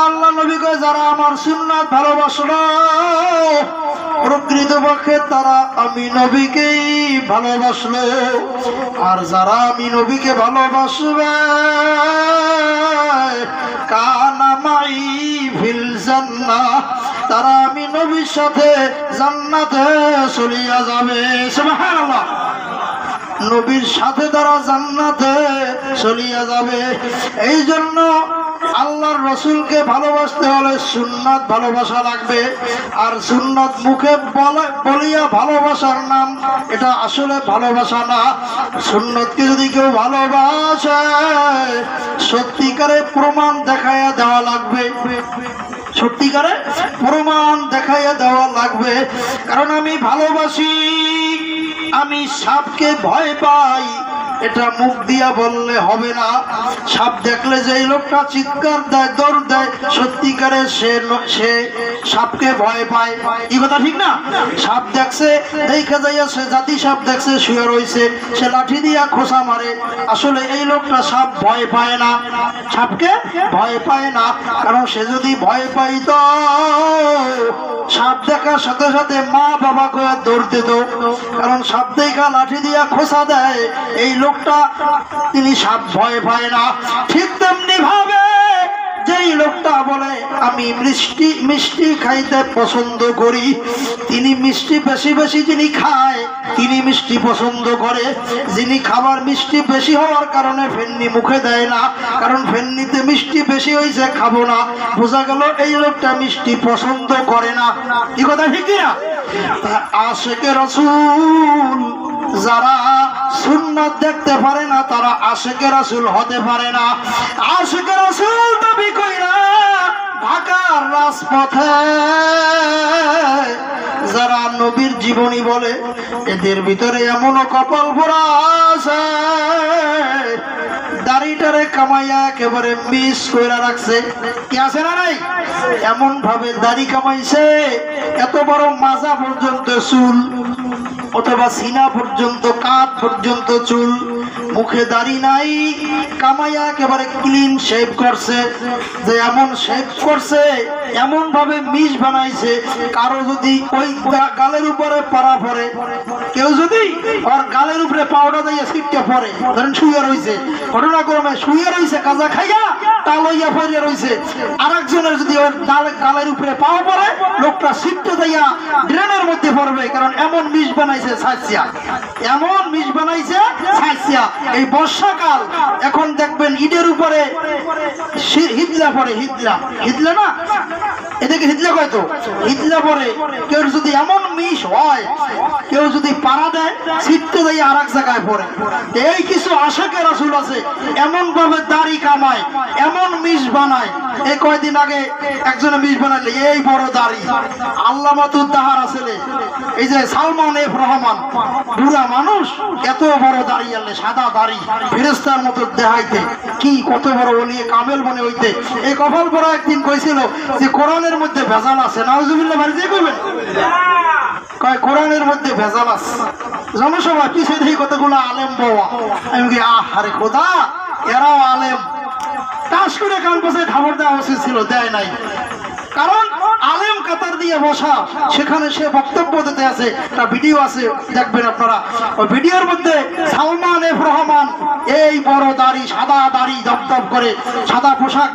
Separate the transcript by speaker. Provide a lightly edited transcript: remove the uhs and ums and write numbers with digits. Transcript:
Speaker 1: আল্লাহ নবী কয় যারা আমার সুন্নাত ভালোবাসলো প্রকৃতপক্ষে তারা আমি নবীকেই ভালোবাসলো। আর যারা আমি নবীকে ভালোবাসবে কানা মাই ফিল জান্নাহ, তারা আমি নবীর সাথে জান্নাতে চলিয়া যাবে। সুবহানাল্লাহ। নবীর সাথে তারা জান্নাতে চলিয়া যাবে। এই জন্য আল্লাহর রসুলকে ভালোবাসতে হলে সুন্নাত ভালোবাসা লাগবে। আর সুন্নাত মুখে বলিয়া ভালোবাসার নাম, এটা আসলে ভালোবাসা না। সুন্নতকে যদি কেউ ভালোবাসে সত্যিকারে প্রমাণ দেখাইয়া দেওয়া লাগবে, সত্যিকারে প্রমাণ দেখাইয়া দেওয়া লাগবে। কারণ আমি ভালোবাসি, আমি সাপকে ভয় পাই, এটা মুখ দিয়া বললে হবে না। সাপ দেখলে যেই লোকটা চিৎকার দেয়, দৌড় দেয়, সত্যিকারে সে সাপকে ভয় পায়। এই কথা ঠিক না? সাপ দেখছে, দেখা যাইয়া সে জাতি সাপ দেখছে শুয়ে রয়েছে, সে লাঠি দিয়া খোঁচা মারে, আসলে এই লোকটা সাপ ভয় পায় না, সাপকে ভয় পায় না। কারণ সে যদি ভয় পাইত সাপ দেখার সাথে সাথে মা বাবা করে দৌড় দিত। কারণ সাপ দেখা লাঠি দিয়া খোঁচা দেয়, এই লোকটা তিনি সাপ ভয় পায় না। ঠিক তেমনি ভাবে যেই লোকটা বলে আমি মিষ্টি খাইতে পছন্দ করি, তিনি মিষ্টি বেশি বেশি যিনি খায় তিনি মিষ্টি পছন্দ করে। যিনি খাবার মিষ্টি বেশি হওয়ার কারণে ফেন্নি মুখে দেয় না, কারণ ফেন্নিতে মিষ্টি বেশি হয়েছে খাবো না, বোঝা গেল এই লোকটা মিষ্টি পছন্দ করে না। কি কথা ঠিক না? আশিকে রাসূল যারা সুন্নাত দেখতে পারে না তারা আশিকে রাসূল হতে পারে না। আশিকে রাসূল দাবি কইরা ঢাকার রাজপথে যারা নবীর জীবনী বলে, এদের ভিতরে এমনও কপাল পোড়া আছে দাড়িটারে কামাইয়া একেবারে মিস কইরা রাখছে। কি আছে না নাই? এমন ভাবে দাড়ি কামাইছে এত বড় মাজা পর্যন্ত চুল, অথবা সিনা পর্যন্ত, কাঁধ পর্যন্ত চুল, মুখে দাড়ি নাই, কামাইয়া একেবারে ক্লিন শেভ করছে। যে এমন শেভ করছে, এমন ভাবে মিশ বানাইছে, কারো যদি ওই গালের উপরে পাড়া পড়ে, কেউ যদি ওর গালের উপরে পাউডার দিয়ে ছিটকে পড়ে, ধরেন শুয়ে রয়েছে, ঘটনাক্রমে শুয়ে রয়েছে কাজা খাইয়া তা লইয়া পড়ে রয়েছে, আর একজনের যদি ওর গালের উপরে পাও পড়ে, লোকটা ছিটকে দিয়া ড্রেনের মধ্যে পড়বে। কারণ এমন মিশ বানাইছে ছাইছিয়া, এমন মিশ বানাইছে ছাইছিয়া। এই বর্ষাকাল এখন দেখবেন ইটের উপরে হিদলা পড়ে, হিদলা না, এদিকে হিদলা কয় তো, হিদলা পড়ে। কেউ যদি এমন মিশ হয়, কেউ যদি পাড়া দেয় ছিটতে দিয়ে আর এক জায়গায় পড়ে। এই কিছু আশিকে রাসূল আছে এমন ভাবে দাড়ি কামায়, এমন মিশ বানায়। এই কয়দিন আগে একজনে মিশ বানাইলে এই বড় দাড়ি, আল্লামাতুদ দাহার আসলে এই যে সালমান এফ রহমান, বুড়া মানুষ, এত বড় দাড়ি আনলে, সাদা দাড়ি, ফেরেশতার মতো দেখাইতে, কি কত বড় ওলি কামেল মনে হইতে। এই কপাল পরা একদিন কইছিল যে কোরআনের মধ্যে ভেজাল আছে। নাউজুবিল্লাহ বাড়ি দিয়ে কইবেন, কয় কোরআনের মধ্যে ভেজাল আছে। জনসভা পিছিয়ে দেখি কতগুলো আলেম বাবা, আমি কি আহারে খোদা, এরাও আলেম, টাস করে কান বসে খবর দেওয়া উচিত ছিল, দেয় নাই। কারণ আলেম কাতার দিয়ে বসা, সেখানে সে বক্তব্য দিতে আছে, একটা ভিডিও আছে দেখবেন আপনারা। ওই ভিডিওর মধ্যে সালমান এফ রহমান এই বড় দাড়ি, সাদা দাড়ি, দপদপ করে সাদা পোশাক